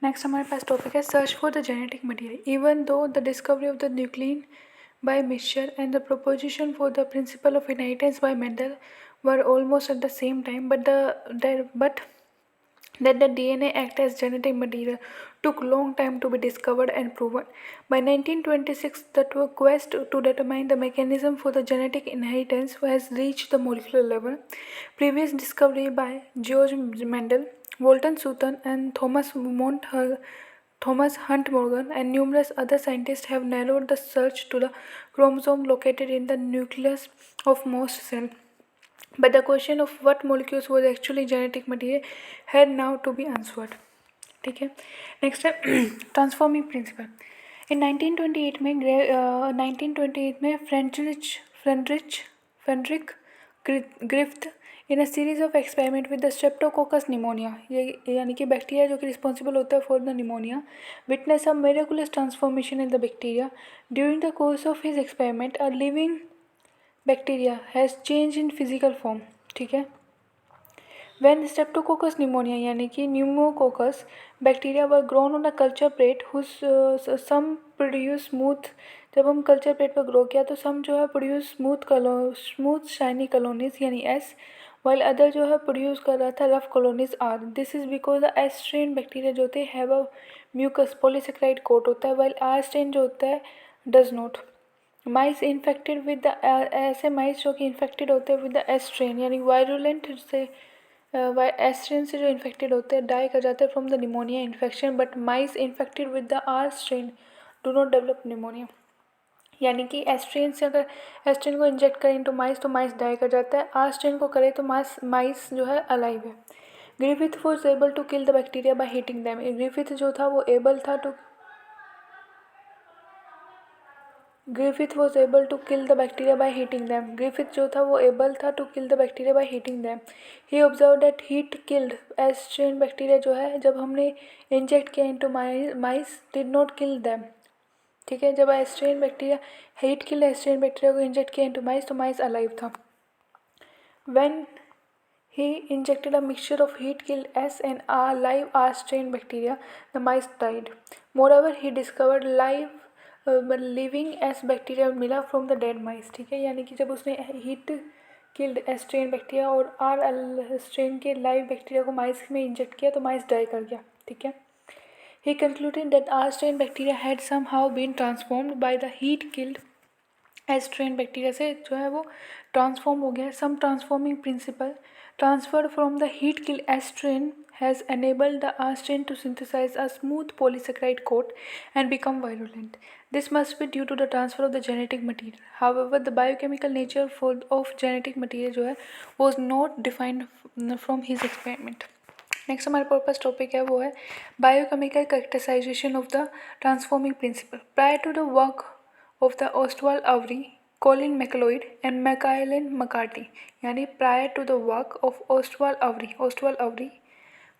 Next हमारे पास topic है search for the genetic material. Even though the discovery of the nucleon by Michel and the proposition for the principle of inheritance by Mendel were almost at the same time, but that the DNA act as genetic material took long time to be discovered and proven. By 1926, the quest to determine the mechanism for the genetic inheritance has reached the molecular level. Previous discovery by George Mendel, Walter Sutton, and Thomas Hunt Morgan and numerous other scientists have narrowed the search to the chromosome located in the nucleus of most cells. But the question of what molecules was actually genetic material had now to be answered. ठीक है, next है transforming principle. In 1928 में Frederick Griffith in a series of experiment with the Streptococcus pneumonia, ये यानी कि bacteria जो कि responsible होता है for the pneumonia, witness a miraculous transformation in the bacteria. During the course of his experiment a living bacteria has change in physical form. ठीक है, When Streptococcus pneumonia यानी कि pneumococcus bacteria were grown on a culture plate whose some produce smooth, जब हम culture plate पर grow किया तो some जो है प्रोड्यूस स्मूथ शाइनी कॉलोनीज यानी एस, वाइल अदर जो है प्रोड्यूस कर रहा था rough colonies R. This is because the S strain bacteria जो होते हैं have a mucous polysaccharide coat होता है, वाइल आर स्ट्रेन जो होता है does not. Mice infected with the ऐसे माइस जो कि इन्फेक्टेड होते हैं विद द एस स्ट्रेन यानी वायरुलेंट से एस स्ट्रेन से जो इन्फेक्टेड होते हैं डाई कर जाते हैं from the pneumonia infection, but mice infected with the R strain do not develop pneumonia. यानी कि एस स्ट्रेन से अगर एस स्ट्रेन को इंजेक्ट करें तो माइस डाई कर जाता है, आर स्ट्रेन को करें तो माइस जो है अलाइव है। Griffith was able to kill the bacteria by heating them. Griffith जो था वो एबल था to Griffith was able to kill the bacteria by heating them. Griffith जो था वो able था to kill the bacteria by heating them. He observed that heat killed S strain bacteria जो है जब हमने inject किया into mice did not kill them. ठीक है, जब S strain bacteria heat kill S strain bacteria को inject किया into mice तो mice alive था. When he injected a mixture of heat killed S and live R strain bacteria, the mice died. Moreover, he discovered living S bacteria मिला from the dead mice. ठीक है, यानी कि जब उसने heat killed S strain bacteria और R strain के live bacteria को माइस में इंजेक्ट किया तो माइस डाई कर गया। ठीक है, he concluded that R strain bacteria had somehow been transformed by the heat killed S strain bacteria से जो है वो ट्रांसफॉर्म हो गया। Some transforming principle transferred from the heat kill S strain has enabled the R strain to synthesize a smooth polysaccharide coat and become virulent. This must be due to the transfer of the genetic material. However, the biochemical nature of genetic material जो है was not defined from his experiment. Next हमारे पास topic है वो है biochemical characterisation of the transforming principle. Prior to the work of the ओस्टवाल Avery, Colin McLeod and Michaelin McCarthy, यानी prior to the work of Ostwald Avery,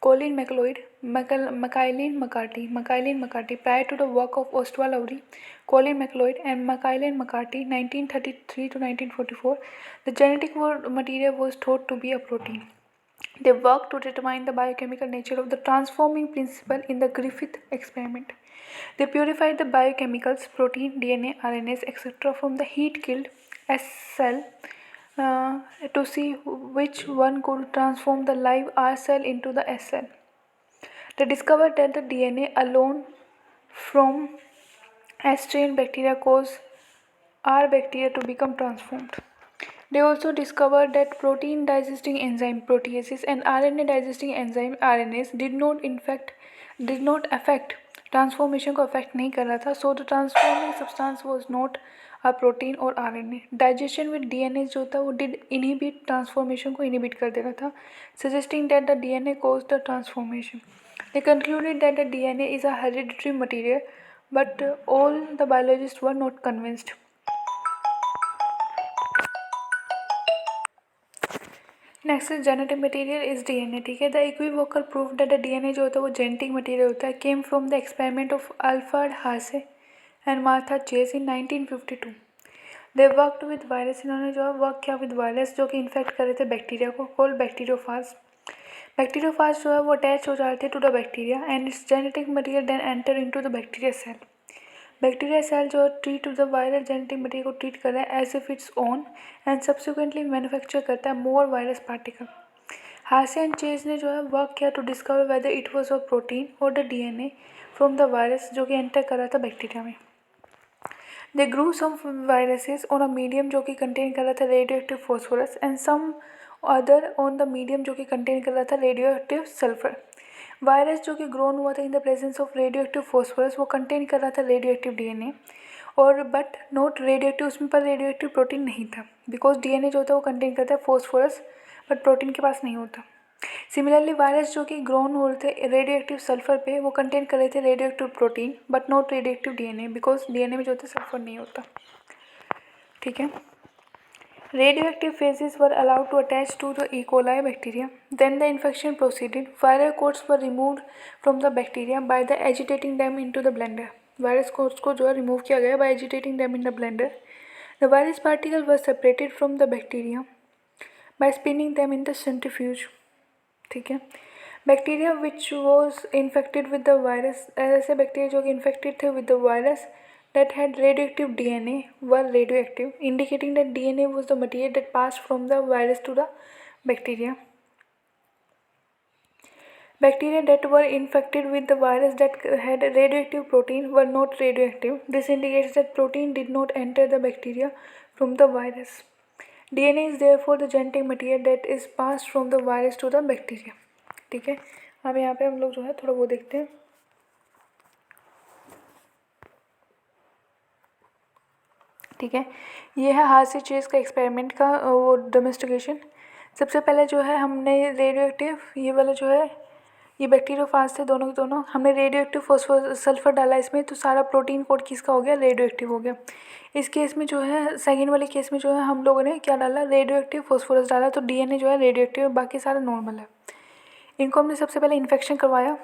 Colin McLeod, Michaelin McCarthy, prior to the work of Ostwald Avery, Colin McLeod and Michaelin McCarthy, 1933 to 1944, the genetic material was thought to be a protein. They worked to determine the biochemical nature of the transforming principle in the Griffith experiment. They purified the biochemicals, protein, DNA, RNAs, etc. from the heat-killed S cell to see which one could transform the live R cell into the S cell. They discovered that the DNA alone from S strain bacteria caused R bacteria to become transformed. They also discovered that protein digesting enzyme proteases and RNA digesting enzyme RNase did not affect transformation को affect नहीं कर रहा था। So the transforming substance was not a protein और RNA. Digestion with DNA जो था वो did inhibit transformation को इनहिबिट कर दे रहा था, suggesting that the DNA cause the transformation. They concluded that the DNA is a hereditary material, but all the biologist were not convinced. Next genetic material is DNA. ठीक है, the equivocal proof that the DNA जो होता है वो genetic material होता है came from the experiment of Alfred Hershey and Martha Chase in 1952। They worked with virus, इन्होंने जो है वर्क किया विद वायरस जो कि इन्फेक्ट कर रहे थे बैक्टीरिया को, कॉल्ड बैक्टीरियोफाज। बैक्टीरियोफाज जो है वो अटैच हो जाते हैं to the bacteria and its genetic material then enter into the bacteria cell. Bacteria cell जो treat the viral genetic material को ट्रीट कर रहा है as if its own and subsequently manufacture करता है more virus particle. Hershey and Chase ने जो है वर्क किया to discover whether it was a protein और the DNA from the virus जो कि एंटर कर रहा था बैक्टीरिया में। They grew some viruses on a medium जो कि कंटेन कर रहा था radioactive phosphorus and some other on the medium जो कि कंटेन कर रहा था रेडियो एक्टिव सल्फर। वायरस जो कि ग्रोन हुआ था in the presence of radio active phosphorus वो कंटेन कर रहा था रेडियो एक्टिव डीएनए और बट नॉट रेडियो एक्टिव, उसमें पर रेडियो एक्टिव प्रोटीन नहीं था बिकॉज डीएनए जो होता है वो कंटेन करता है फॉस्फोरस बट प्रोटीन के पास नहीं होता। सिमिलरली वायरस जो कि ग्रोन हो रहे थे रेडियो एक्टिव सल्फर पे वो कंटेन कर रहे थे radio active protein but not radio active DNA because DNA में जो होता है सल्फर नहीं होता। ठीक है। Radioactive phases were allowed to attach to the E. coli bacteria. Then the infection proceeded. Viral coats were removed from the bacteria by the agitating them into the blender. Virus coats को जो है remove किया गया by agitating them in the blender. The virus particles were separated from the bacteria by spinning them in the centrifuge. ठीक है। Bacteria which was infected with the virus, ऐसे bacteria जो कि इन्फेक्टेड थे with the virus that had radioactive DNA were radioactive, indicating that DNA was the material that passed from the virus to the bacteria. Bacteria that were infected with the virus that had radioactive protein were not radioactive. This indicates that protein did not enter the bacteria from the virus. DNA is therefore the genetic material that is passed from the virus to the bacteria. ठीक है। अब यहाँ पे हम लोग जो है थोड़ा वो देखते हैं। ठीक है। ये है हार्सी चेज का एक्सपेरिमेंट का वो डोमेस्टिकेशन। सबसे पहले जो है हमने रेडियो एक्टिव ये वाला जो है ये बैक्टीरियोफाज थे दोनों के दोनों, हमने रेडियो एक्टिव फॉस्फोर सल्फर डाला इसमें तो सारा प्रोटीन कोड किसका हो गया रेडियो एक्टिव हो गया। इस केस में जो है सेकेंड वाले केस में जो है हम लोगों ने क्या डाला रेडियो एक्टिव फॉस्फोरस डाला तो डीएनए जो है रेडियो एक्टिव है, बाकी सारा नॉर्मल है। इनको हमने सबसे पहले इन्फेक्शन करवाया।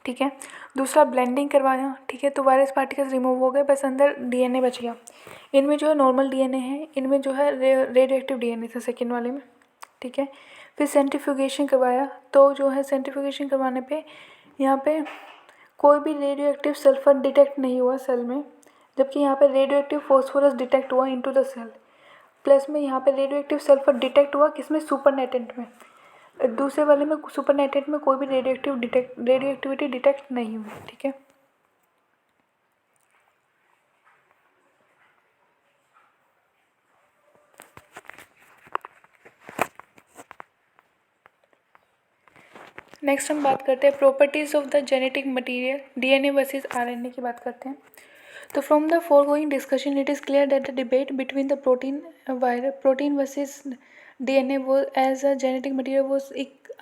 ठीक है। दूसरा ब्लेंडिंग करवाया। ठीक है। तो वायरस पार्टिकल्स रिमूव हो गए, बस अंदर डीएनए बच गया। इनमें जो है नॉर्मल डीएनए है, इनमें जो है रेडियो एक्टिव डीएनए था सेकेंड वाले में। ठीक है। फिर सेंट्रीफ्यूगेशन करवाया तो जो है सेंट्रीफ्यूगेशन करवाने पे यहाँ पे कोई भी रेडियो एक्टिव सल्फर डिटेक्ट नहीं हुआ सेल में, जबकि यहाँ पे रेडियो एक्टिव फॉस्फोरस डिटेक्ट हुआ इनटू द सेल। प्लस में यहाँ पे रेडियो एक्टिव सल्फर डिटेक्ट हुआ किसमें सुपरनेटेंट में। दूसरे वाले में सुपरनेटेंट में कोई भी रेडियो एक्टिविटी डिटेक्ट नहीं हुई। ठीक है। नेक्स्ट हम बात करते हैं properties of the genetic material DNA versus RNA की बात करते हैं। तो from the foregoing discussion it is clear that the debate between the protein versus DNA वो as a genetic material was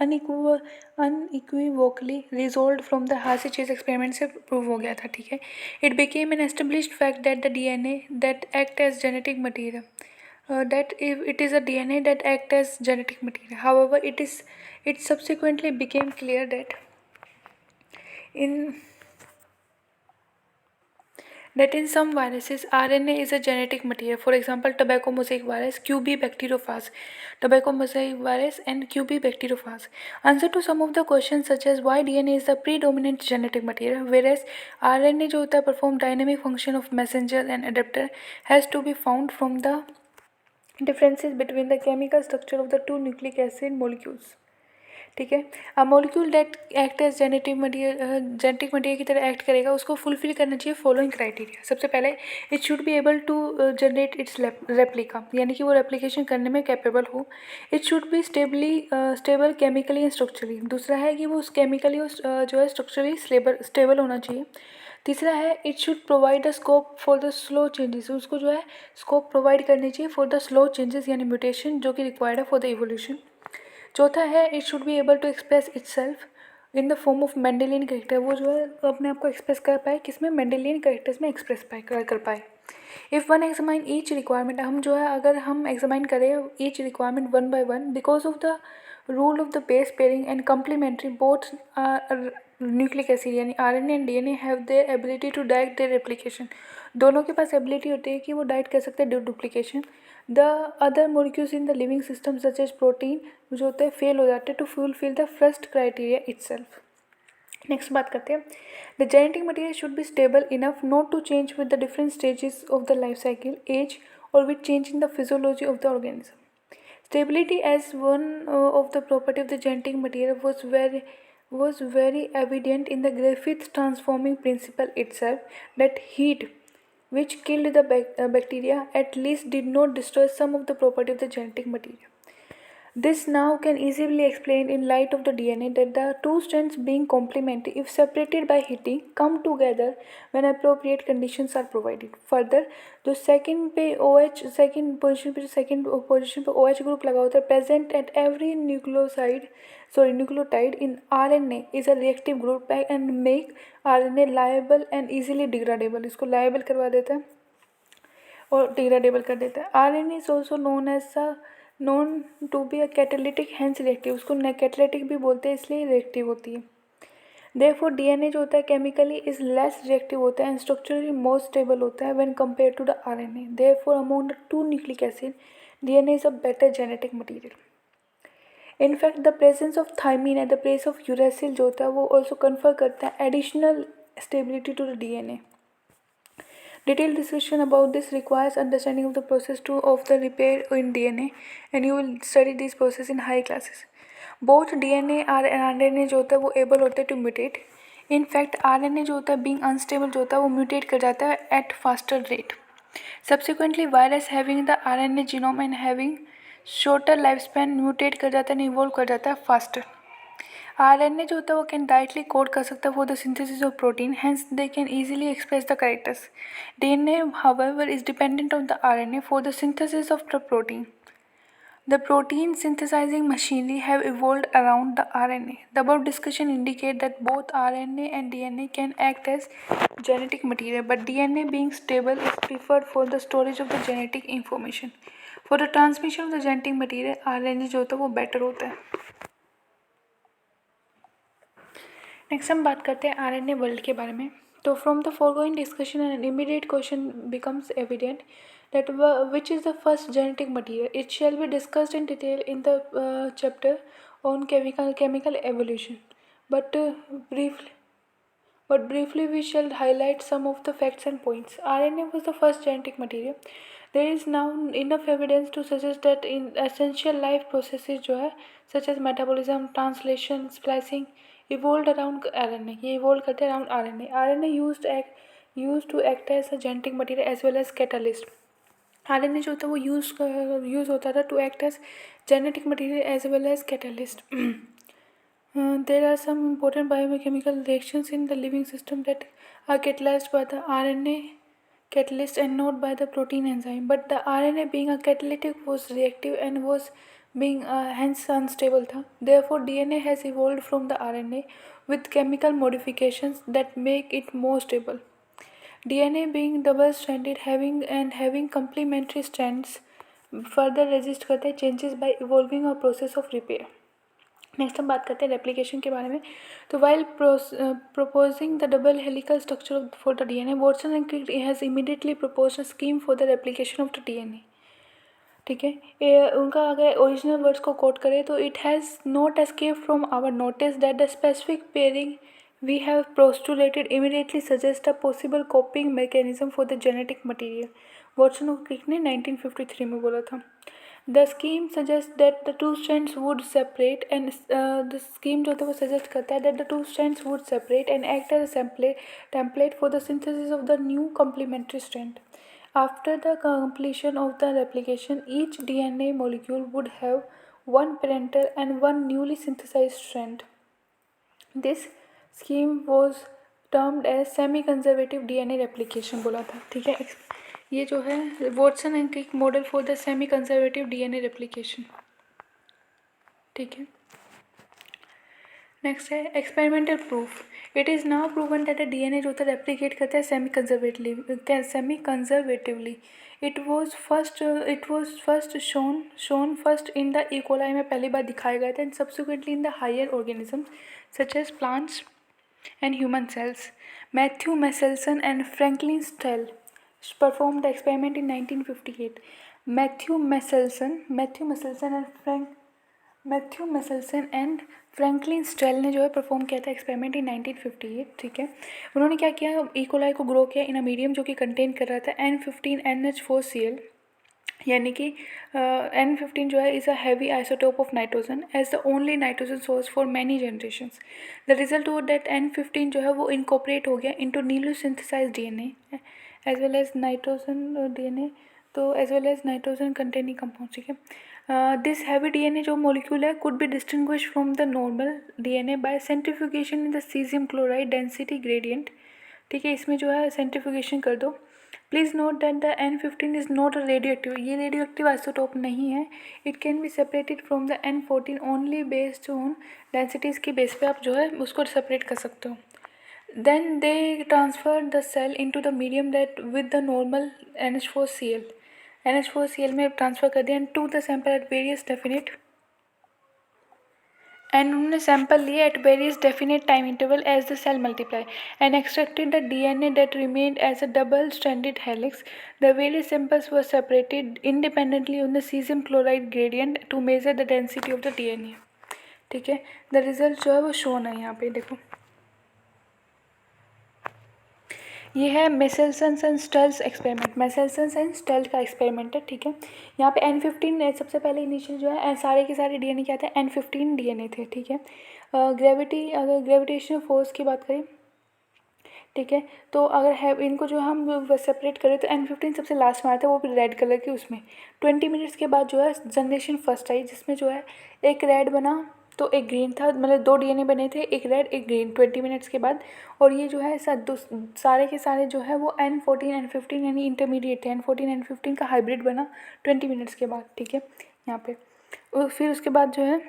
unequivocally resolved from the Hershey Chase experiment से prove हो गया था। ठीक है। It became an established fact that the DNA that act as genetic material that if it is a DNA that act as genetic material. However, it subsequently became clear that in some viruses RNA is a genetic material. For example, tobacco mosaic virus, QB bacteriophage, tobacco mosaic virus and QB bacteriophage. Answer to some of the questions such as why DNA is the predominant genetic material whereas RNA जो होता है perform dynamic function of messenger and adapter has to be found from the differences between the chemical structure of the two nucleic acid molecules. ठीक है। A molecule that act as genetic material की तरह act करेगा उसको fulfil करना चाहिए following criteria. सबसे पहले it should be able to generate its replica, यानी कि वो रेप्लिकेशन करने में कैपेबल हो। It should be stable chemically and structurally. दूसरा है कि वो केमिकली जो है स्ट्रक्चरली स्टेबल होना चाहिए। तीसरा है it should provide the scope for the slow changes, उसको जो है स्कोप प्रोवाइड करनी चाहिए फॉर द स्लो चेंजेस यानी म्यूटेशन जो कि रिक्वायर्ड है फॉर द इवोल्यूशन। चौथा है it should be able to express itself in the form of Mendelian character, वो जो है अपने आप को एक्सप्रेस कर पाए किसमें मेंडेलियन करेक्टर्स में एक्सप्रेस कर पाए। If one examine each requirement, हम जो है अगर हम एग्जामाइन करें each requirement one by one because of the rule of the base pairing and complementary both nucleic acid यानी RNA and DNA have their ability to direct their replication. दोनों के पास ability होती है कि वो डायरेक्ट कर सकते हैं duplication. The other molecules in the living system such as protein जो होते हैं फेल हो जाते हैं to fulfil the first criteria itself. Next बात करते हैं, the genetic material should be stable enough not to change with the different stages of the life cycle as और with change in the physiology of the organism. Stability as one of the property of the genetic material was very evident in the Griffith transforming principle itself, that heat which killed the bacteria at least did not destroy some of the property of the genetic material. This now can easily explain in light of the DNA that the two strands being complementary if separated by heating come together when appropriate conditions are provided. Further, जो second पे OH second position पे OH group लगा होता है present at every nucleotide in RNA is a reactive group and make RNA liable and easily degradable. इसको liable करवा देता है और degradable कर देता है. RNA is also known to be a catalytic hence reactive, उसको कैटालिटिक भी बोलते हैं इसलिए रिएक्टिव होती है. Therefore DNA जो होता है केमिकली इज लेस रिएक्टिव होता है एंड स्ट्रक्चरली मोर स्टेबल होता है when compare to the RNA. Therefore among the two nucleic acid DNA is a better genetic material. In fact the presence of thymine at the place of uracil जो होता है वो also confer करता है additional stability to the DNA. Detailed discussion about this requires understanding of the process of the repair in DNA, and you will study this process in high classes. Both DNA और RNA जो होता है वो able होते हैं to mutate. In fact RNA जो होता है being unstable जो होता है वो mutate कर जाता है at faster rate. Subsequently virus having the RNA genome and having shorter lifespan mutate कर जाता है, evolve कर जाता है faster. RNA जो होता है वो कैन डायरेक्टली कोड कर सकता है for the synthesis of protein, hence they can easily express the characters. DNA however is dependent on the RNA for the synthesis of the protein. The protein synthesizing machinery have evolved around the RNA. The above discussion indicate that both RNA and DNA can act as genetic material, but DNA being stable is preferred for the storage of the genetic information. For the transmission of the genetic material, RNA जो होता है वो better होता है. Next हम बात करते हैं RNA वर्ल्ड के बारे में. तो from the foregoing discussion an immediate question becomes evident that which is the first genetic material. It shall be discussed in detail in the chapter on chemical evolution. But briefly we shall highlight some of the facts and points. RNA was the first genetic material. There is now enough evidence to suggest that in essential life processes जो है such as metabolism, translation, splicing evolved around RNA. ये evolved करते around RNA. RNA used to act as a genetic material as well as catalyst. RNA जो होता है वो use होता था to act as genetic material as well as catalyst. There are some important biochemical reactions in the living system that are catalyzed by the RNA catalyst and not by the protein enzyme. But the RNA being a catalytic was reactive and was being hence unstable था. Therefore DNA has evolved from the RNA with chemical modifications that make it more stable. DNA being double stranded having complementary strands further resist करते हैं changes by evolving a process of repair. Next हम बात करते हैं replication के बारे में. तो while proposing the double helical structure for the DNA, Watson and Crick has immediately proposed a scheme for the replication of the DNA. ठीक है, उनका अगर ओरिजिनल वर्ड्स को कोट करें तो it has not escape from our notice that the specific pairing we have postulated immediately suggests a possible coping mechanism for the genetic material. Watson और क्रिक ने 1953 में बोला था. The scheme suggests that the two strands would separate and the scheme जो था वो suggest करता है that the two strands would separate and act as a template for the synthesis of the new complementary strand. After the completion of the replication, each DNA molecule would have one parental and one newly synthesized strand. This scheme was termed as semi-conservative DNA replication बोला था. ठीक है, ये जो है Watson and Crick model for the semi conservative DNA replication. ठीक है, next है experimental proof. It is now proven that DNA जो होता है रेप्लिकेट करता है semi conservatively. It was first shown first in the E. coli में पहली बार दिखाया गया था and subsequently in the higher organism such as plants and human cells. Matthew Meselson and Franklin Stell performed the experiment in 1958. Matthew Meselson and Franklin Stahl ने जो है perform किया था एक्सपेरिमेंट इन 1958, ठीक है। उन्होंने क्या किया, इकोलाई को ग्रो किया इन अ मीडियम जो कि कंटेन कर रहा था N15NH4Cl, यानी कि N15 जो है is a heavy isotope of nitrogen as the only nitrogen source for many generations. The result हुआ दैट N15 जो है वो इनकॉपरेट हो गया into newly synthesised DNA as well as nitrogen DNA, तो as well as nitrogen containing compound, ठीक है। This heavy DNA जो मॉलिक्यूल है could be distinguish from the normal DNA by centrifugation in the caesium chloride density gradient, ठीक है। इसमें जो है सेंट्रीफ्यूगेशन कर दो। Please note that the N15 is not radioactive, ये रेडियो एक्टिव आइसोटोप नहीं है। It can be separated from the N14 only based on densities के बेस पे आप जो है उसको सेपरेट कर सकते हो। Then they transfer the cell into the medium that with the normal NH4Cl में ट्रांसफ़र कर दिया and to the sample at various definite and उन्होंने सैंपल लिए at various definite time interval as the cell multiply and extracted the DNA that remained as a double stranded helix. The various samples were separated independently on the caesium chloride gradient to measure the density of the DNA, ठीक है। The result जो है वो shown है यहाँ पे, देखो ये है Meselson and stalls experiment, Meselson and stalls का एक्सपेरिमेंट है, ठीक है। यहाँ पे N15 सबसे पहले इनिशियल जो है सारे के सारे डीएनए क्या थे, N15 डीएनए थे, ठीक है। अगर ग्रेविटेशनल फोर्स की बात करें, ठीक है, तो अगर है इनको जो हम सेपरेट करें तो N15 सबसे लास्ट में आया था, वो भी रेड कलर की। उसमें 20 मिनट्स के बाद जो है जनरेशन फर्स्ट आई, जिसमें जो है एक रेड बना तो एक ग्रीन था, मतलब दो डीएनए बने थे, एक रेड एक ग्रीन 20 मिनट्स के बाद। और ये जो है सारे के सारे जो है वो N14 N15 यानी इंटरमीडिएट है, N14 N15 का हाइब्रिड बना 20 मिनट्स के बाद, ठीक है। यहाँ पे फिर उसके बाद जो है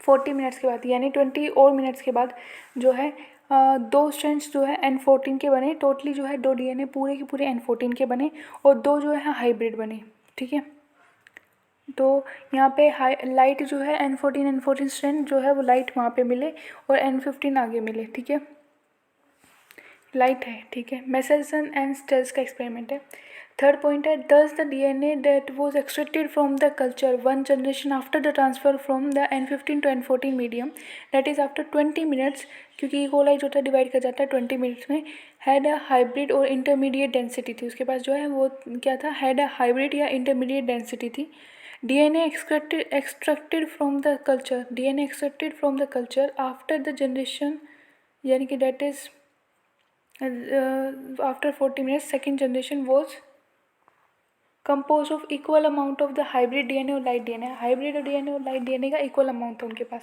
40 मिनट्स के बाद यानी 20 और मिनट्स के बाद जो है दो स्ट्रैंड्स जो है N14 के बने, टोटली जो है दो डीएनए पूरे के पूरे N14 के बने और दो जो है हाइब्रिड बने, ठीक है। तो यहाँ पे लाइट जो है N14 स्ट्रैंड जो है वो लाइट वहाँ पे मिले और N15 आगे मिले, ठीक है, लाइट है, ठीक है। मेसेल्सन एंड स्टेल्स का एक्सपेरिमेंट है। थर्ड पॉइंट है, दस the DNA that was extracted from the culture one generation after the transfer from the N15 to N14 medium that is after 20 minutes, क्योंकि इकोलाई जो था डिवाइड कर जाता है 20 मिनट्स में, हैड अ हाइब्रिड और इंटरमीडिएट डेंसिटी थी। उसके पास जो है वो क्या था, हैड अ हाइब्रिड या इंटरमीडिएट डेंसिटी थी। DNA extracted from the culture, DNA extracted from the culture after the generation, यानी कि that is after 40 minutes second generation was composed of equal amount of the hybrid DNA और light DNA, hybrid DNA और light DNA का equal amount था उनके पास,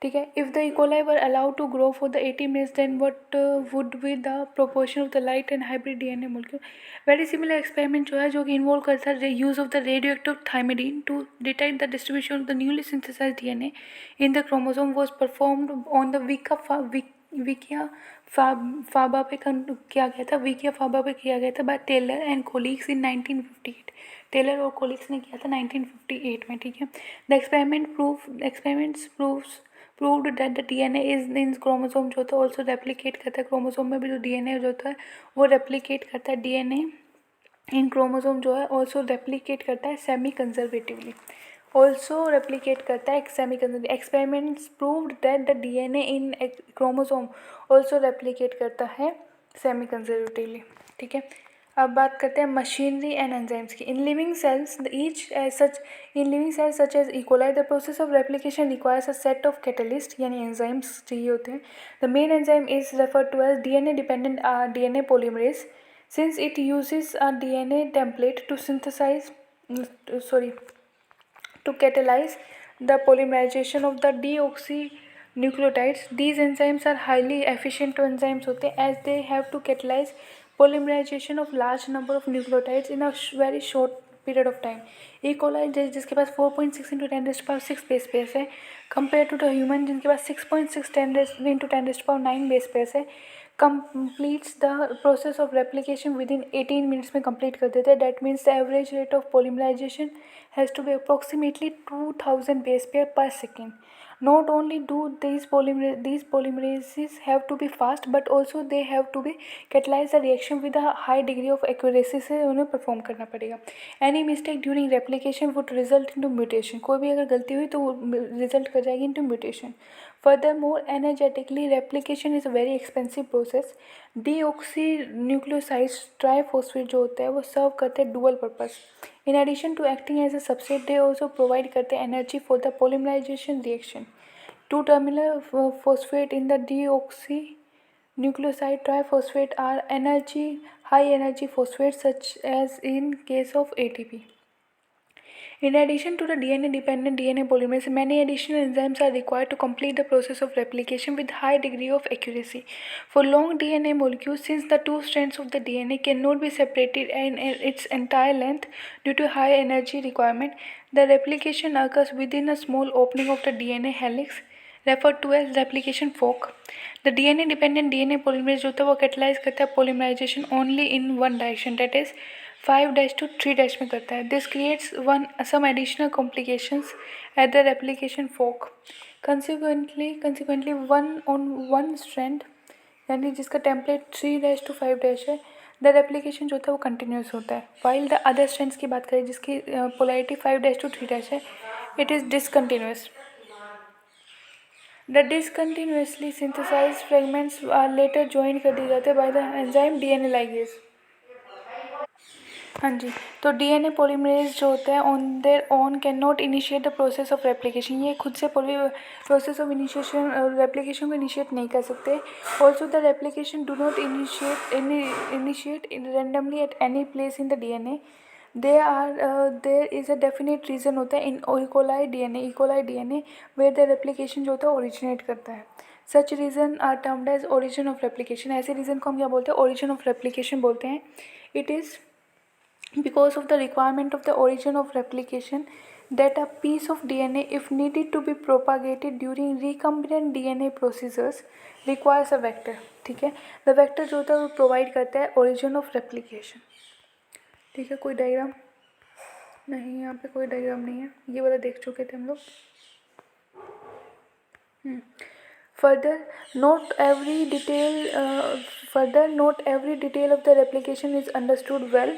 ठीक है। if the E. coli were allowed to grow for the 80 minutes then what would be the proportion of the light and hybrid DNA molecule। very similar experiment जो है जो कि involve करता है use of the radioactive thymidine to detect the distribution of the newly synthesized DNA in the chromosome was performed on the विकिया फाबा पे किया गया था, विकिया फाबा पे किया गया था by Taylor and colleagues in 1958। Taylor और कोलिग्स ने किया था 1958 में, ठीक है। The experiments proved that the DNA is in chromosome जो होता है ऑल्सो रेप्लिकेट करता है, क्रोमोसोम में भी जो डीएनए जो होता है वो रेप्लिकेट करता है, डीएनए इन क्रोमोसोम जो है ऑल्सो रेप्लिकेट करता है सेमी कंजर्वेटिवली, ऑल्सो रेप्लिकेट करता है semi conservative. Experiments proved that the DNA in chromosome also replicate करता है सेमी कंजर्वेटिवली, ठीक है। अब बात करते हैं मशीनरी एंड एंजाइम्स की। In living cells such as E coli the process of replication requires a set of catalyst यानी एंजाइम्स चाहिए होते हैं। The main enzyme is referred to as DNA dependent DNA polymerase since it uses a DNA template to catalyze the polymerization of the deoxynucleotides. These enzymes are highly efficient enzymes होते हैं as they have to catalyze polymerization of large number of nucleotides in a very short period of time. E. coli जिसके पास 4.6 into 10⁶ base pairs है compare to the human जिनके पास 6.6 into 10⁹ base pairs है, completes the process of replication within 18 minutes में complete कर देते हैं। That means the average rate of polymerization has to be approximately 2000 base pair per second. Not only do these polymerases have to be fast, but also they have to be catalyze the reaction with a high degree of accuracy से उन्हें perform करना पड़ेगा. Any mistake during replication would result into mutation. कोई भी अगर गलती हुई तो वो रिजल्ट कर जाएगी into mutation. Furthermore, energetically replication is a very expensive process. Deoxynucleosides triphosphate जो होता है वो सर्व करते हैं dual purpose. In addition to acting as a substrate, they also provide करते हैं energy for the polymerization reaction. Two terminal phosphate in the deoxynucleoside triphosphate are high energy phosphates such as in case of ATP. In addition to the DNA-dependent DNA polymerase, many additional enzymes are required to complete the process of replication with high degree of accuracy. For long DNA molecules, since the two strands of the DNA cannot be separated in its entire length due to high energy requirement, the replication occurs within a small opening of the DNA helix, referred to as replication fork. The DNA-dependent DNA polymerase जो होता है वो catalyze करता है polymerization only in one direction, that is 5' to 3' में करता है. This creates some additional complications at the replication fork. Consequently, one strand यानी जिसका टेम्पलेट 3' to 5' है, द रेप्लिकेशन जो होता है वो कंटिन्यूस होता है. वाइल द अदर स्ट्रैंड्स की बात करें जिसकी पोलैरिटी 5' to 3' है, it is discontinuous. The discontinuously synthesised fragments are later join कर दिए जाते हैं by the enzyme DNA ligase. हाँ जी, तो डीएनए पॉलीमरेज जो होता है on their own can not initiate the process of replication. ये खुद से प्रोसेस ऑफ इनिशिएशन रेप्लिकेशन को इनिशिएट नहीं कर सकते. Also the replication do not initiate randomly at any place in the DNA. There is a definite reason होता है in E coli DNA where the replication जो होता है ओरिजिनेट करता है. Such region are termed as origin of replication. ऐसे region को हम क्या बोलते हैं? ओरिजिन ऑफ रेप्लिकेशन बोलते हैं. It is because of the requirement of the origin of replication that a piece of DNA, if needed to be propagated during recombinant DNA procedures, requires a vector. ठीक है, the vector जो होता है वो provide करता है origin of replication. ठीक है, कोई डायग्राम नहीं, यहाँ पे कोई डायग्राम नहीं है, ये वाला देख चुके थे हम लोग. Further, not every detail of the replication is understood well.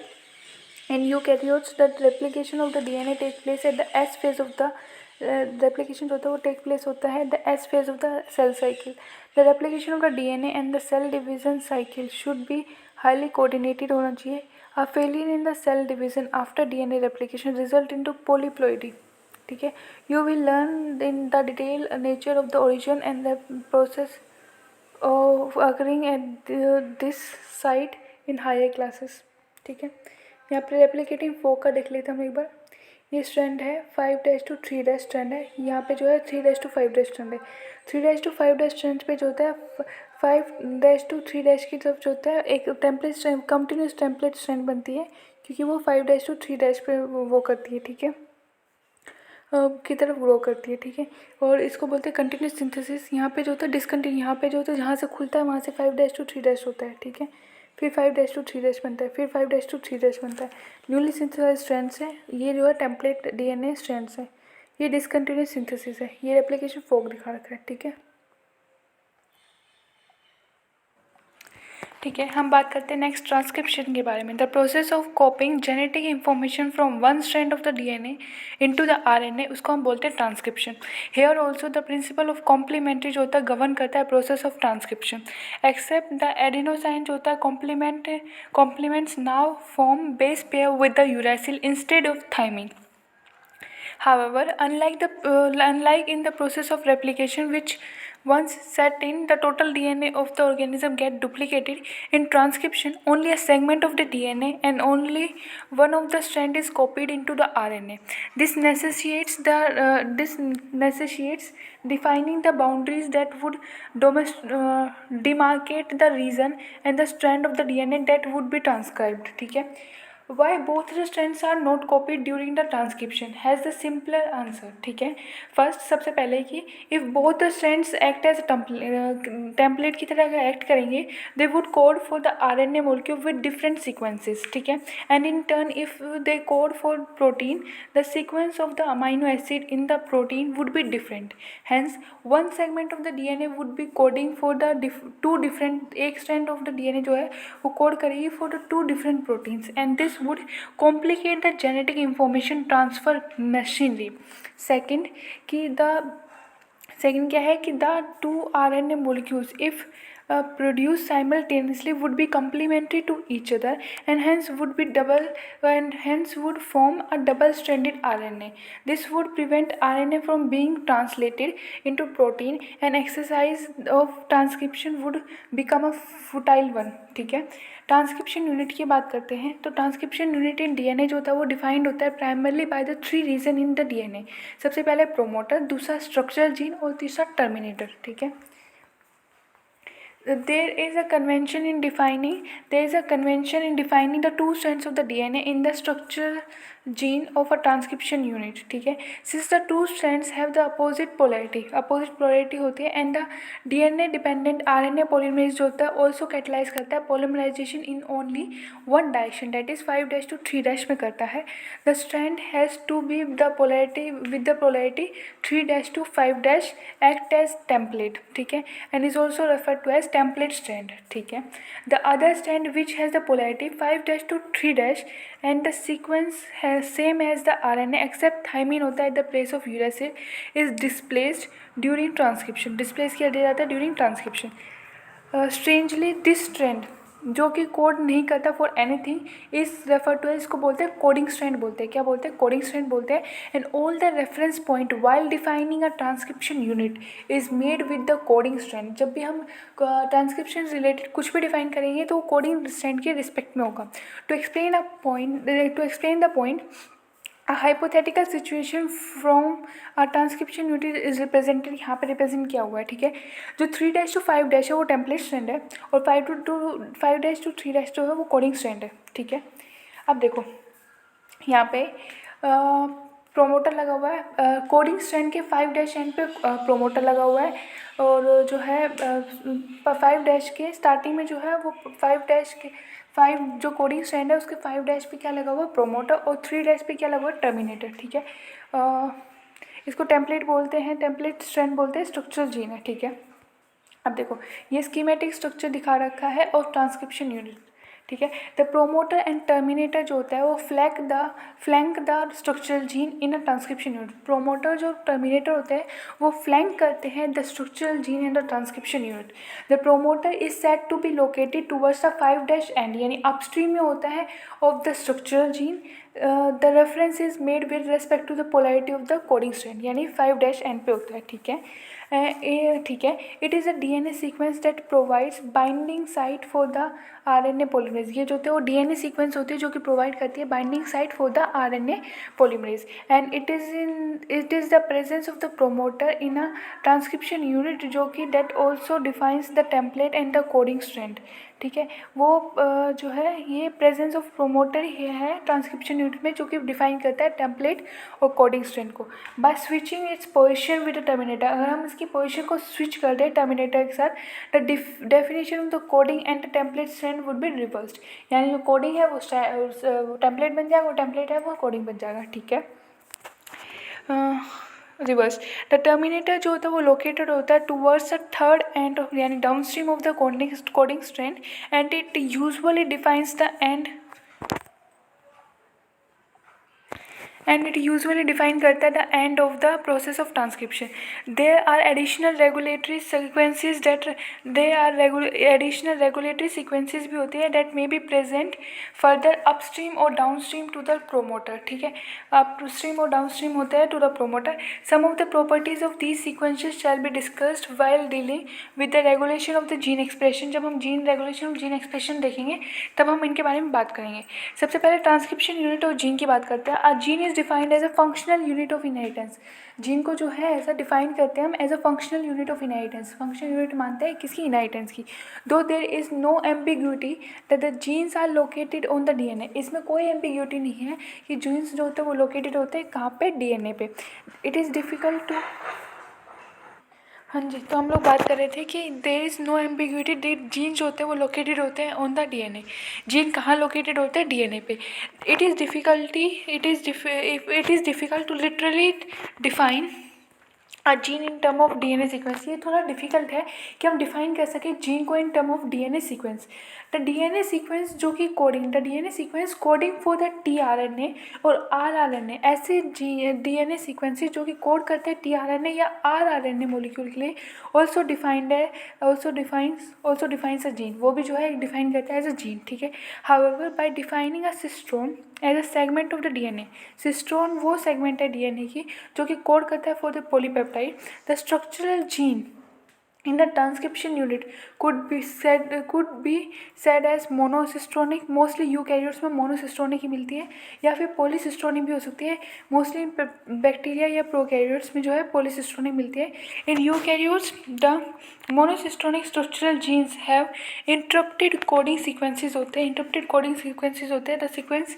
In eukaryotes, the replication of the DNA takes place at the S phase of the replication जो होता है वो take place होता है the S phase of the cell cycle. The replication of the DNA and the cell division cycle should be highly coordinated होना चाहिए. A failure in the cell division after DNA replication result into polyploidy. ठीक है, you will learn in the detail nature of the origin and the process of occurring at this site in higher classes. ठीक है, यहाँ पर replicating फोक का देख लेते हम एक बार. ये स्ट्रैंड है 5' to 3' स्ट्रैंड है. यहाँ पे जो है 3' to 5' स्ट्रैंड है. 3' to 5' स्ट्रैंड पे जो होता है 5' to 3' की तरफ जो होता है एक template strand, continuous template strand बनती है क्योंकि वो 5' to 3' पे वो करती है. ठीक है, की तरफ ग्रो करती है. ठीक है, और इसको बोलते हैं कंटिन्यूस सिंथेसिस. यहाँ पे जो होता है डिसकंटिन्यू, यहाँ पे जो होता है जहाँ से खुलता है वहाँ से 5' to 3' होता है. ठीक है, फिर 5' to 3' बनता है, फिर 5' to 3' बनता है. न्यूली सिंथेसाइज स्ट्रैंड्स है, ये जो है टेम्पलेट डीएनए स्ट्रैंड्स है. ये डिसकंटिन्यूस सिंथेसिस है. ये रेप्लिकेशन फोक दिखा रखा है. ठीक है, ठीक है, हम बात करते हैं नेक्स्ट ट्रांसक्रिप्शन के बारे में. The process of copying genetic information from one strand of the DNA into the RNA, उसको हम बोलते हैं transcription. Here also the principle of complementary जो होता है गवर्न करता है process of transcription. Except the adenosine जो होता है complements now form base pair with the uracil instead of thymine. However, unlike in the process of replication, which once set in, the total DNA of the organism get duplicated. In transcription, only a segment of the DNA and only one of the strand is copied into the RNA. This necessitates defining the boundaries that would demarcate the region and the strand of the DNA that would be transcribed. ठीक है, why both the strands are not copied during the transcription has the simpler answer. ठीक है, first सबसे पहले कि if both the strands act as template की तरह अगर एक्ट करेंगे they would code for the RNA molecule with different sequences. ठीक है, and in turn if they code for protein the sequence of the amino acid in the protein would be different. Hence one segment of the DNA would be coding for the two different, एक strand of the DNA जो है वो code करेगी for the two different proteins and this would complicate the genetic information transfer machinery। Second कि the second क्या है कि the two RNA molecules if produced simultaneously would be complementary to each other and hence would be double and hence would form a double-stranded RNA. This would prevent RNA from being translated into protein and exercise of transcription would become a futile one। ठीक है, transcription unit की बात करते हैं तो transcription unit in DNA जो होता है वो डिफाइंड होता है primarily by the 3 region in the DNA। सबसे पहले प्रोमोटर, दूसरा स्ट्रक्चरल जीन और तीसरा टर्मिनेटर। ठीक है, there is a convention in defining the two strands of the DNA in the structural gene of a transcription unit। ठीक है, since the two strands have the opposite polarity होती है and the DNA dependent RNA polymerase जो होता है also catalyze करता है polymerization in only one direction, that is 5' to 3' में करता है। the strand has to be the polarity with the polarity 3' to 5' act as template। ठीक है, and is also referred to as template strand। ठीक है, the other strand which has the polarity 5' to 3' and the sequence has same as the RNA except thymine होता है at the place of uracil is displaced during transcription। displace किया जाता है during transcription। strangely this strand जो कि code नहीं करता for anything is refer to, इसको बोलते हैं कोडिंग स्ट्रैंड बोलते हैं। क्या बोलते हैं? कोडिंग स्ट्रैंड बोलते हैं। And all the reference point while defining a transcription unit is made with the coding strand. जब भी हम ट्रांसक्रिप्शन रिलेटेड कुछ भी डिफाइन करेंगे तो वो कोडिंग स्ट्रैंड के रिस्पेक्ट में होगा। To explain the point A hypothetical situation from a transcription unit is represented, यहाँ पे रिप्रेजेंट किया हुआ है। ठीक है, जो 3' to 5' है वो टेम्पलेट स्ट्रैंड है और 5' to 3' जो है वो कोडिंग स्ट्रैंड है। ठीक है, अब देखो यहाँ पे प्रोमोटर लगा हुआ है, कोडिंग स्ट्रैंड के 5' एंड पे प्रोमोटर लगा हुआ है और जो है 5' के स्टार्टिंग में जो है वो 5' के 5 जो कोडिंग स्ट्रैंड है उसके 5' पे क्या लगा हुआ है? प्रोमोटर, और 3' पे क्या लगा हुआ है? टर्मिनेटर। ठीक है, इसको टेम्पलेट बोलते हैं, टेम्पलेट स्ट्रैंड बोलते हैं, स्ट्रक्चरल जीन है। ठीक है, अब देखो ये स्कीमेटिक स्ट्रक्चर दिखा रखा है और ट्रांसक्रिप्शन यूनिट। ठीक है, द प्रोमोटर एंड टर्मिनेटर जो होता है वो flank the structural gene in a transcription unit. Promoter जो टर्मिनेटर होते हैं वो फ्लैंक करते हैं the structural gene in the transcription unit. The promoter is set to be located towards the 5' end, यानी अपस्ट्रीम में होता है of the structural gene. The reference is made with respect to the polarity of the coding strand, यानी 5' and पे होता है। ठीक है, ठीक है, it is a DNA sequence that provides binding site for the RNA polymerase. ये जो होते हैं वो DNA सीक्वेंस होती है जो कि प्रोवाइड करती है binding site for the RNA polymerase and it is the presence of the promoter in a transcription unit जो कि that also defines the template and the coding strand. ठीक है, वो जो है ये प्रेजेंस ऑफ प्रोमोटर ही है ट्रांसक्रिप्शन यूनिट में जो कि डिफाइन करता है टेम्पलेट और कोडिंग स्ट्रैंड को। By switching its position with the terminator, अगर हम इसकी पोजीशन को स्विच कर दें टर्मिनेटर के साथ, the definition of the coding and the template strand would be reversed, यानी जो कोडिंग है वो टेम्पलेट बन जाएगा, वो टेम्पलेट है वो कोडिंग बन जाएगा। ठीक है, रिवर्स, द टर्मिनेटर जो होता है वो लोकेटेड होता है टूवर्ड्स द थर्ड एंड यानी down stream of the coding strand and it usually defines the end and it usually define करता है the end of the process of transcription। There are additional regulatory sequences भी होती है that may be present further upstream or downstream to the promoter। ठीक है, upstream और downstream होता है to the promoter। Some of the properties of these sequences shall be discussed while dealing with the regulation of the gene expression। जब हम regulation of gene expression देखेंगे तब हम इनके बारे में बात करेंगे। सबसे पहले ट्रांसक्रिप्शन यूनिट और जीन की बात करते हैं। A gene is defined as a functional unit of inheritance. Gene को जो है ऐसा डिफाइन करते हैं हम as a functional unit of inheritance. Functional unit मानते हैं किसकी? इनहेरिटेंस की। Though there is no ambiguity that the genes are located on the DNA. इसमें कोई एम्बिग्यूटी नहीं है कि जीन्स जो होते हैं वो लोकेटेड होते हैं कहाँ पे? डीएनए पे। इट इज़ डिफ़िकल्ट टू, हाँ जी, तो हम लोग बात कर रहे थे कि there is no ambiguity, gene जो होते हैं वो लोकेटेड होते हैं ऑन द डीएनए। जीन कहाँ लोकेटेड होते हैं? डीएनए पे। It is difficult to literally define a gene in term of DNA sequence. ये थोड़ा डिफिकल्ट है कि हम डिफाइन कर सकें जीन को इन term of DNA sequence. The DNA sequence जो कि coding, the DNA sequence coding for the tRNA और आरआरएनए, ऐसे डीएनए सीक्वेंसेस जो कि कोड करते हैं टीआरएनए या आरआरएनए मॉलिक्यूल के लिए, ऑल्सो डिफाइंड है, ऑल्सो डिफाइंस अ जीन। वो भी जो है डिफाइन करता है एज अ जीन, ठीक है। However by defining a cistron as a segment of the DNA, cistron वो सेगमेंट है डीएनए की जो कि कोड करता है for the polypeptide, the structural gene in the transcription unit could be said as monocistronic. Mostly eukaryotes में monocistronic ही मिलती है या फिर पॉलीसिस्ट्रोनिक भी हो सकती है। मोस्टली बैक्टीरिया या प्रोकैरियोट्स में जो है पॉलीसिस्ट्रोनिक मिलती है। In eukaryotes the monocistronic structural genes have interrupted coding sequences होते हैं। इंटरप्टेड कोडिंग सीक्वेंसेस होते हैं। द सीक्वेंस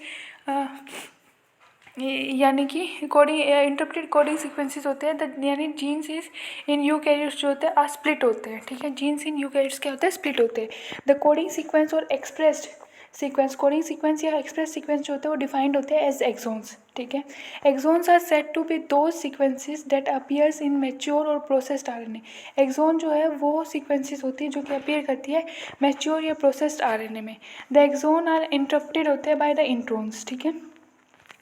यानी कि कोडिंग, इंटरप्रेटेड कोडिंग सीक्वेंसेस होते हैं। यानी जीन्स इज इन यूकैरियोट्स जो होते हैं स्प्लिट होते हैं, ठीक है। जीन्स इन यूकैरियोट्स क्या होता है? स्प्लिट होते हैं। द कोडिंग सीक्वेंस और एक्सप्रेस्ड सीक्वेंस, कोडिंग सीक्वेंस या एक्सप्रेस सीक्वेंस जो होते हैं वो डिफाइंड होते हैं एज एक्सोन्स, ठीक है। Exons are said to be those sequences that appears in mature और प्रोसेस्ड आरएनए। एक्सोन जो है वो सीक्वेंसेस होती है जो कि अपीयर करती है मैच्योर या प्रोसेस्ड आरएनए में। द एक्सोन आर इंटरप्टेड होते हैं बाय द इंट्रोन्स, ठीक है।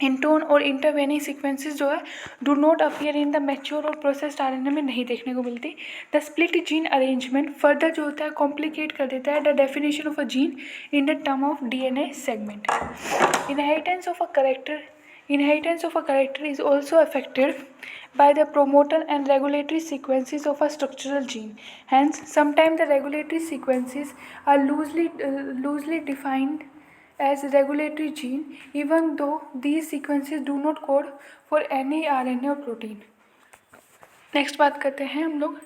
इंट्रोन और इंटरवेनिंग सीक्वेंसेस जो है do not appear in the mature और प्रोसेस्ड आरएनए में नहीं देखने को मिलती। The split gene arrangement further जो होता है कॉम्प्लिकेट कर देता है the definition of a gene in the term of DNA segment. Inheritance of a character is also affected by the promoter and regulatory sequences of a structural gene. Hence, sometimes the regulatory sequences are loosely defined as regulatory gene, even though these sequences do not code for any RNA or protein. Next बात करते हैं हम लोग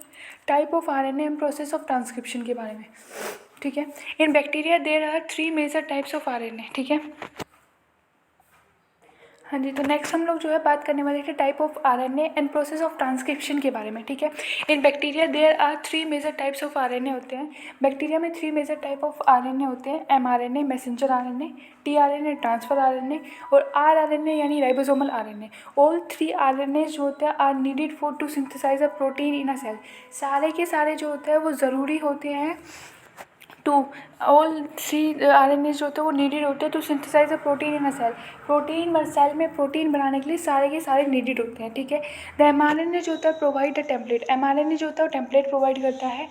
type of RNA and process of transcription के बारे में, ठीक है। In bacteria there are 3 major types of RNA, ठीक है। हाँ जी, तो नेक्स्ट हम लोग जो है बात करने वाले थे type of RNA and process of transcription के बारे में, ठीक है। In bacteria there are 3 major types of RNA होते हैं। बैक्टीरिया में 3 मेजर टाइप ऑफ आरएनए होते हैं, mRNA messenger RNA, tRNA transfer RNA और आरआरएनए यानी राइबोसोमल आरएनए। ऑल 3 आरएनए जो होते हैं are needed for to synthesise a protein in a cell. सारे के सारे जो होते हैं वो ज़रूरी होते हैं टू, ऑल 3 RNA जो होते हैं वो नीडेड होते हैं to synthesise a protein in a cell. Cell में प्रोटीन बनाने के लिए सारे के सारे नीडेड होते हैं, ठीक है। द mRNA जो होता है प्रोवाइड अ टेम्पलेट, mRNA जो होता है वो टेम्पलेट प्रोवाइड करता है।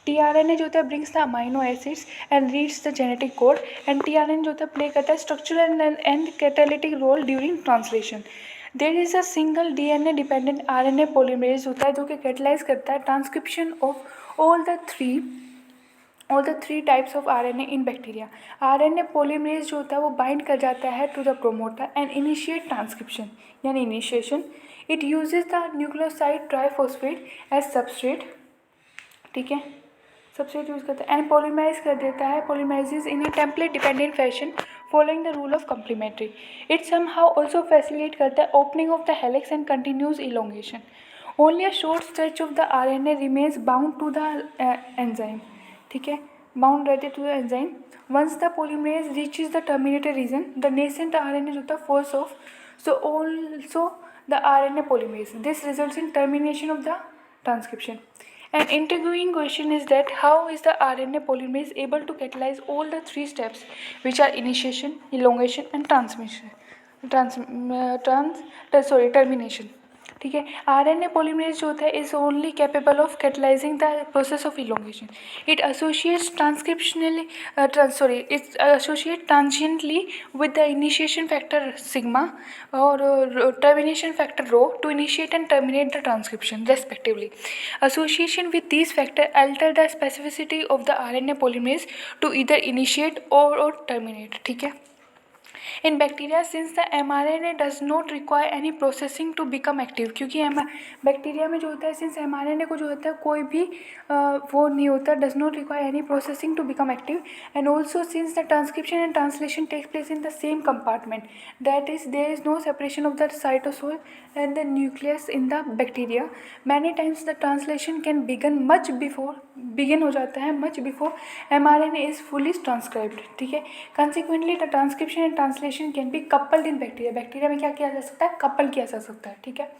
tRNA जो होता है brings the amino acids and reads the genetic code and tRNA जो होता है प्ले करता है structural and catalytic role during translation. There is a single DNA dependent RNA polymerase होता है जो कि कैटलाइज करता है transcription of all the three types of RNA in bacteria. RNA polymerase जो होता है वो बाइंड कर जाता है to the promoter and initiate transcription यानी initiation. It uses the nucleoside triphosphate as substrate, ठीक है, सबस्ट्रेट यूज करता है एंड पॉलीमराइज कर देता है, polymerises in a template dependent fashion following the rule of complementary. It somehow also facilitate करता है opening of the helix and continues elongation. Only a short stretch of the RNA remains bound to the enzyme, ठीक है, bound रहते to the enzyme. Once the polymerase reaches the terminator region the nascent RNA जो होता है falls off, so also the RNA polymerase. This results in termination of the transcription. An intriguing question is that how is the RNA polymerase able to catalyze all the 3 steps, which are initiation, elongation, and termination. ठीक है, RNA polymerase जो होता है is only capable of catalyzing the process of elongation. It associates transiently with the initiation factor sigma or termination factor rho to initiate and terminate the transcription respectively. Association with these factors alter the specificity of the RNA polymerase to either initiate or terminate, ठीक है। In bacteria since the mRNA does not require any processing to become active, क्योंकि बैक्टीरिया में जो होता है since mRNA को जो होता है कोई भी वो नहीं होता, does not require any processing to become active, and also since the transcription and translation takes place in the same compartment, that is there is no separation of the cytosol and the nucleus in the bacteria, many times the translation can begin हो जाता है much before mRNA is fully transcribed, ठीक है। Consequently the transcription and translation can be coupled in bacteria, bacteria में क्या किया जा सकता है, कपल किया जा सकता है, ठीक है।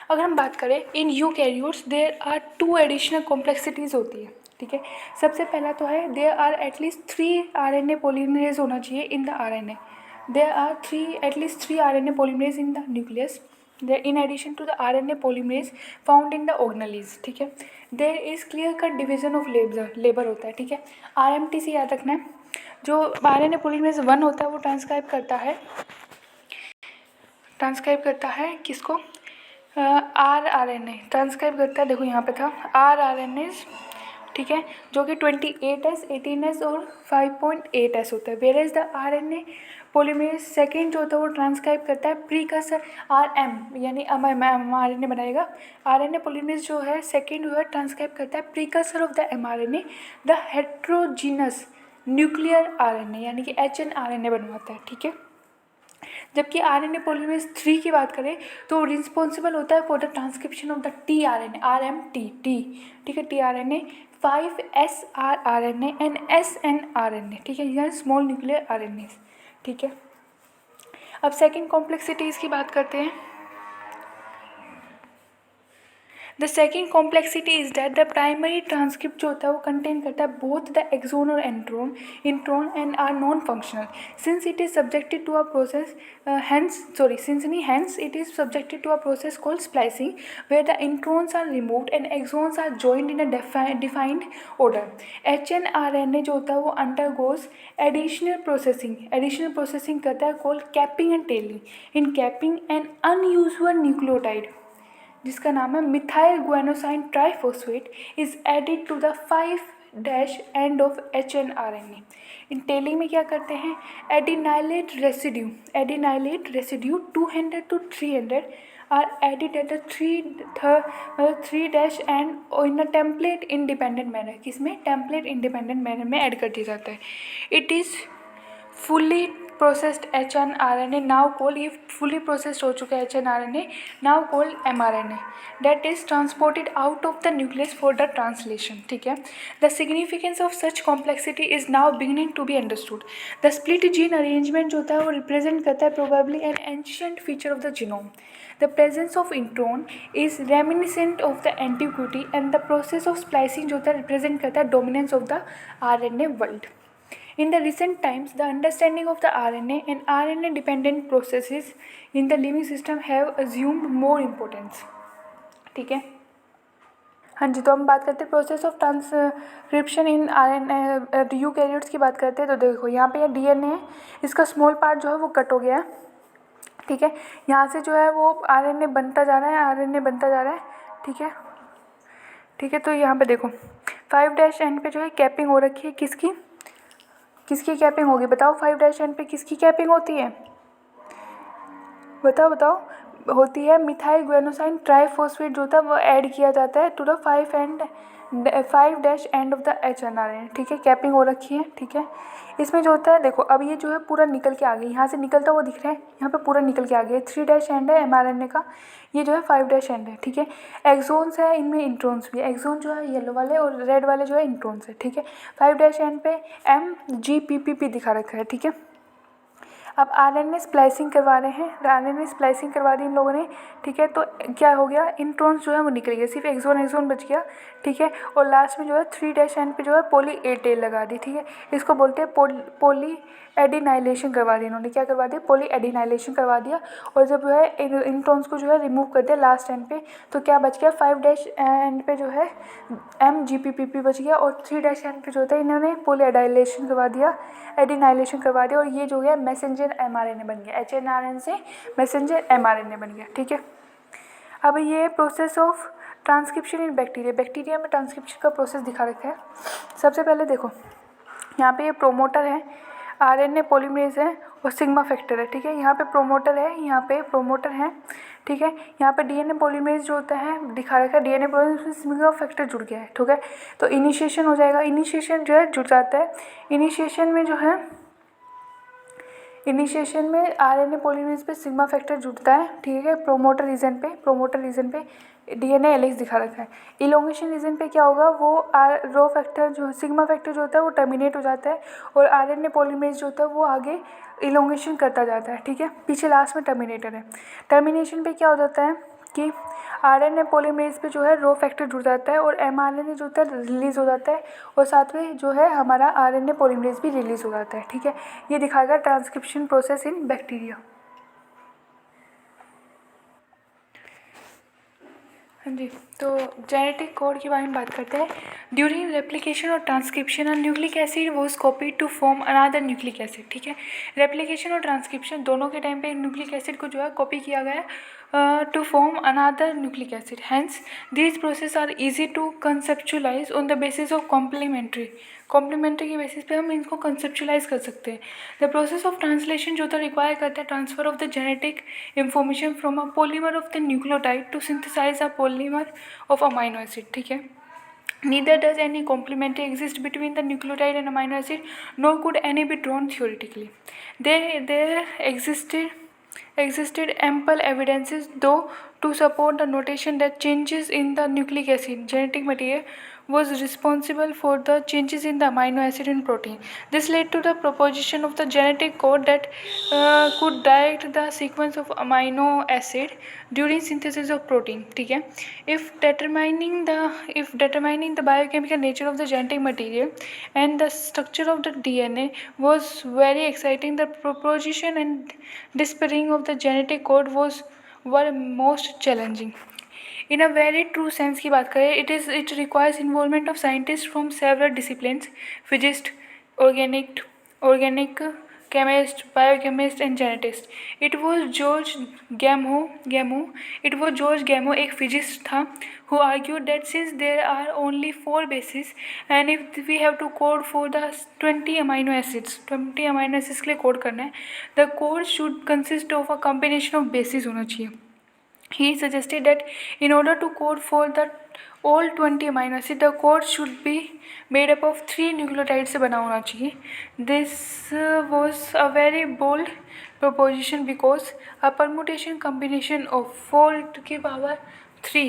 अगर हम बात करें in eukaryotes there are 2 additional complexities होती है, ठीक है। सबसे पहला तो है there are at least 3 RNA polymerase होना चाहिए in the RNA, there are at least 3 RNA polymerase in the nucleus, there in addition to the RNA polymerase found in the organelles, ठीक है। There is clear cut division of labour होता है, ठीक है। RMT से याद रखना है, जो RNA पॉलीमरेज 1 होता है वो ट्रांसक्राइब करता है किसको, RNA ट्रांसक्राइब करता है, देखो यहाँ पे था RNAs, ठीक है, जो कि 28S 18S और 5.8S होता है, where is the RNA polymerase second जो होता है वो ट्रांसक्राइब करता है प्रीकर्सर RM, यानी mRNA बनाएगा, RNA पॉलीमरेज जो है सेकेंड जो है ट्रांसक्राइब करता है precursor of the mRNA the heterogeneous nuclear RNA, यानी कि HNRNA बनवाता है, ठीक है। जबकि RNA पॉलीमरेज 3 की बात करें तो रिस्पॉन्सिबल होता है for the transcription of the tRNA RMT, ठीक है, tRNA 5sRNA एंड snRNA, ठीक है, यह स्मॉल न्यूक्लियर RNA, ठीक है। अब सेकेंड कॉम्प्लेक्सिटीज़ की बात करते हैं। The second complexity is that the primary transcript जो होता है वो कंटेन करता है बोथ द एक्सोन और intron and are non functional since it is subjected to a process hence it is subjected to a process called splicing where the introns are removed and exons are joined in a defined order. HNRNA जो होता है वो undergoes additional processing करता है called capping and tailing. In capping an unusual nucleotide जिसका नाम है methyl guanosine triphosphate is added to the 5' end of HNRNA. इन टेलिंग में क्या करते हैं, adenylate residue 200 to 300 are added at the 3' end in a template independent manner, किसमें template independent manner में ऐड कर दिया जाता है. It is fully processed HNRNA now called, ये फुली प्रोसेस्ड हो चुका है HNRNA now called mRNA that is transported out of the nucleus for the translation. ठीक है, the significance of such complexity is now beginning to be understood. The split gene arrangement जो होता है वो represent करता है probably an ancient feature of the genome. The presence of intron is reminiscent of the antiquity and the process of splicing जो होता है represent करता है dominance of the RNA world. In the recent times, the understanding of the RNA and RNA dependent processes in the living system have assumed more importance. ठीक है, हाँ जी. तो हम बात करते हैं process of transcription in RNA eukaryotes की बात करते हैं. तो देखो यहाँ पे DNA है, इसका स्मॉल पार्ट जो है वो कट हो गया है. ठीक है, यहाँ से जो है वो RNA बनता जा रहा है. ठीक है, तो यहाँ पे देखो 5' एंड पे जो है कैपिंग हो रखी है. किसकी कैपिंग होगी बताओ. 5' एंड पे किसकी कैपिंग होती है बताओ. होती है मिथाइल गुआनोसाइन ट्राइफॉस्फेट जो था वो ऐड किया जाता है to the 5' end of the HNRNA. ठीक है, कैपिंग हो रखी है. ठीक है, इसमें जो होता है देखो, अब ये जो है पूरा निकल के आ गया, यहाँ से निकलता वो दिख रहा है, यहाँ पे पूरा निकल के आ गया. 3' एंड है mRNA का, ये जो है 5' एंड है. ठीक है, एक्सोन्स है, इनमें इंट्रॉन्स भी है. एक्सोन जो है येलो वाले और रेड वाले जो है इंट्रॉन्स है. ठीक है, 5' एंड पे MGPPP दिखा रखा है. ठीक है, अब RNA स्प्लाइसिंग करवा रहे हैं, RNA स्प्लाइसिंग करवा दी इन लोगों ने. ठीक है, तो क्या हो गया, इंट्रॉन्स जो है वो निकल गया, सिर्फ एक्सोन बच गया. ठीक है, और लास्ट में जो है 3' एंड पे जो है पॉली ए टेल लगा दी. ठीक है, इसको बोलते हैं पॉली एडिनाइलेशन करवा दिया इन्होंने. क्या करवा दिया, पॉली एडिनाइलेशन करवा दिया. और जब जो है इंट्रॉन्स को जो है रिमूव कर दिया लास्ट एंड पे, तो क्या बच गया, 5' एंड पे जो है MGPPP बच गया. और 3' एंड पे जो होता है इन्होंने पॉली एडिनाइलेशन करवा दिया, और ये जो है मैसेंजर mRNA बन गया. HNRNA से मैसेंजर mRNA बन गया. ठीक है, अब ये process of transcription in bacteria में ट्रांसक्रिप्शन का प्रोसेस दिखा रखा है. सबसे पहले देखो यहाँ पे ये प्रोमोटर है, RNA पॉलीमरेज है, और सिग्मा फैक्टर है, ठीक है। यहाँ पे प्रोमोटर है, यहाँ पे प्रोमोटर है, ठीक है। यहाँ पे डीएनए पॉलीमरेज जो होता है दिखा रखा है, डीएनए पॉलीमरेज में सिग्मा फैक्टर जुड़ गया है, ठीक है। तो इनिशिएशन हो जाएगा, इनिशिएशन जो है जुड़ जाता है। इनिशिएशन में जो है, इनिशिएशन में आरएनए पॉलीमरेज पे सिग्मा फैक्टर जुड़ता है, ठीक है। प्रोमोटर रीजन पे डीएनए एलेक्स दिखा रखा है। इलोंगेशन रीजन पे क्या होगा, वो रो फैक्टर जो सिग्मा फैक्टर जो होता है वो टर्मिनेट हो जाता है और आरएनए पॉलीमरेज जो होता है वो आगे इलोंगेशन करता जाता है, ठीक है। पीछे लास्ट में टर्मिनेटर है। टर्मिनेशन पे क्या हो जाता है कि आरएनए पॉलीमरेज पे जो है रो फैक्टर जुड़ जाता है और एमआरएनए जो होता है रिलीज़ हो जाता है और साथ में जो है हमारा आरएनए पॉलीमरेज भी रिलीज़ हो जाता है, ठीक है। ये दिखाएगा ट्रांसक्रिप्शन प्रोसेस इन बैक्टीरिया। हाँ जी, तो जेनेटिक कोड के बारे में बात करते हैं। ड्यूरिंग रेप्लिकेशन और transcription a nucleic acid was copied to form another nucleic acid, ठीक है। रेप्लिकेशन और ट्रांसक्रिप्शन दोनों के टाइम पे न्यूक्लिक एसिड को जो है कॉपी किया गया है to form another nucleic acid. Hence these process are easy to conceptualise on the basis of complementary के बेसिस पे हम इनको कंसेप्चुलाइज कर सकते हैं। द प्रोसेस ऑफ ट्रांसलेशन जो तो रिक्वायर करता है transfer of the genetic information from a polymer of the nucleotide to synthesise a polymer of amino acid, ठीक है। Neither does any complementary exist between the nucleotide and amino acid, nor could any be drawn theoretically. There existed ample evidences, though, to support the notation that changes in the nucleic acid genetic material was responsible for the changes in the amino acid and protein. This led to the proposition of the genetic code that could direct the sequence of amino acid during synthesis of protein, ठीक है। If determining the biochemical nature of the genetic material and the structure of the DNA was very exciting, the proposition and despairing of the genetic code were most challenging. In a very true sense की बात करें, it requires involvement of scientists from several disciplines, physicists, organic chemist, biochemist and genetist. It was George Gamow, एक physicist था, who argued that since there are only 4 bases and if we have to code for the 20 amino acids के लिए code करना है, the code should consist of a combination of bases होना चाहिए। He suggested that in order to code for the all 20 amino acid, the code should be made up of 3 nucleotides से बना होना चाहिए। This was a very bold proposition because a permutation combination of 4 to the power 3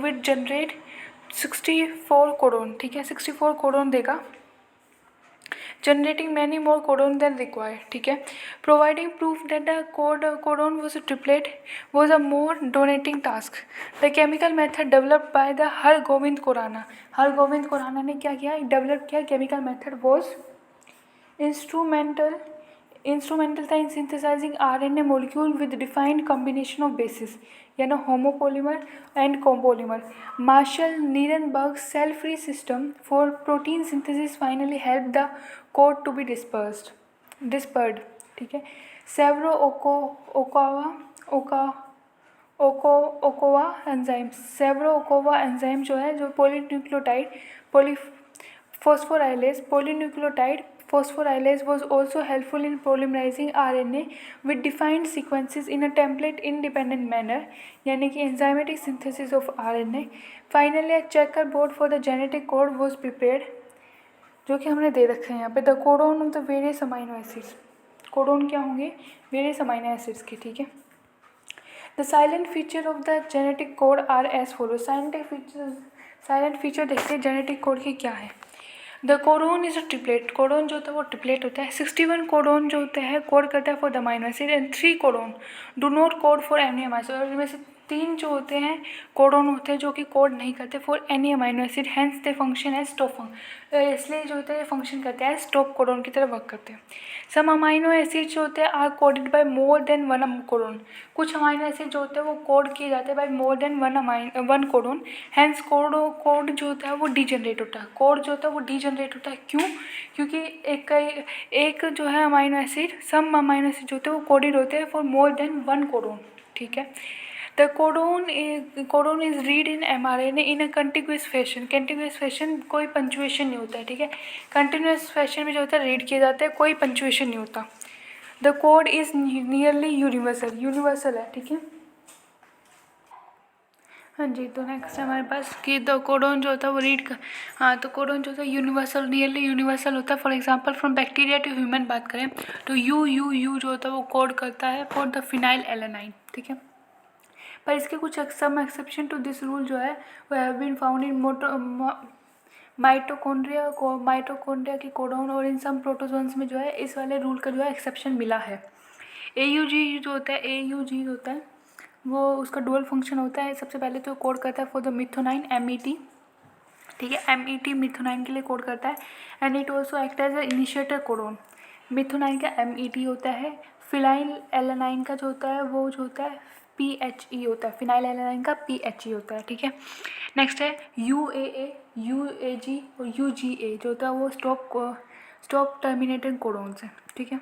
would generate 64 codon, ठीक है। 64 codon देगा, generating many more codon than required, ठीक है। Providing proof that the codon was a triplet was a more daunting task. The chemical method developed by the Hargovind Khurana ने क्या किया, develop किया chemical method was instrumental था in synthesising RNA molecule with defined combination of bases, यानी homopolymer and copolymer. Marshall Nirenberg cell free system for protein synthesis finally help the code to be deciphered, ठीक है। Severo ओकोवा enzyme जो है, जो polynucleotide phosphorylase was also helpful in polymerizing RNA with defined sequences in a template independent manner, यानी कि enzymatic synthesis of RNA. Finally, a checkerboard for the genetic code was prepared, जो कि हमने दे रखा है यहाँ पे, the codon of the various amino acids. Codon क्या होंगे, वेरियस अमाइनो एसिड्स के, ठीक है। The silent feature of the genetic code are as follows. Silent feature देखते हैं जेनेटिक कोड के क्या है। The codon is a triplet, codon जो होता है वो ट्रिपलेट होता है। 61 कोडोन जो होता है कोड करता है for the amino acid and 3 codon do not code for any amino acid, और इनमें से 3 जो होते हैं कोडोन होते हैं जो कि कोड नहीं करते for any amino acid, hence they function as stop इसलिए जो होते हैं फंक्शन करते हैं स्टॉप कोडोन की तरह वर्क करते हैं। सम अमाइनो एसिड जो होते हैं are coded by more than 1 codon, कुछ अमाइनो एसिड जो होते हैं वो कोड किए जाते हैं by more than 1 codon, hence code जो होता है वो डीजनरेट होता है। कोड जो होता है वो डीजनरेट होता है, क्यों? क्योंकि एक जो है अमाइनो एसिड, सम अमाइनो एसिड जो होते हैं वो कोडेड होते हैं फॉर मोर देन 1 कोडोन, ठीक है। The codon is read in mRNA in a continuous fashion. Continuous fashion कोई पंचुएशन नहीं होता है, ठीक है। कंटिन्यूस फैशन में जो होता है रीड किया जाता है, कोई पंचुएशन नहीं होता। The code is nearly universal, universal है, ठीक है। हाँ जी, तो नेक्स्ट है हमारे पास कि द कोडोन जो होता है वो रीड कर, हाँ, तो कोडोन जो होता है यूनिवर्सल, नियरली यूनिवर्सल होता है। For example from bacteria to human बात करें तो यू जो होता है वो कोड करता है फॉर द फिनाइल एलेनाइन, ठीक है। पर इसके कुछ some exception to this rule जो है वो have been found in mitochondria के कोडोन और इन सम प्रोटोजोन्स में जो है इस वाले रूल का जो है एक्सेप्शन मिला है। AUG जो होता है वो उसका डुअल फंक्शन होता है। सबसे पहले तो कोड करता है फॉर द मिथोनाइन MET, ठीक है। MET मिथोनाइन के लिए कोड करता है and it also act as a initiator codon. Methionine का MET होता है, फिनाइल एलेनाइन का जो होता है वो जो होता है PHE होता है, फिनाइल एलेनाइन का PHE होता है, ठीक है। नेक्स्ट है UAA, UAG और UGA जो होता है वो स्टॉप टर्मिनेटेड कोडोन्स है, ठीक है।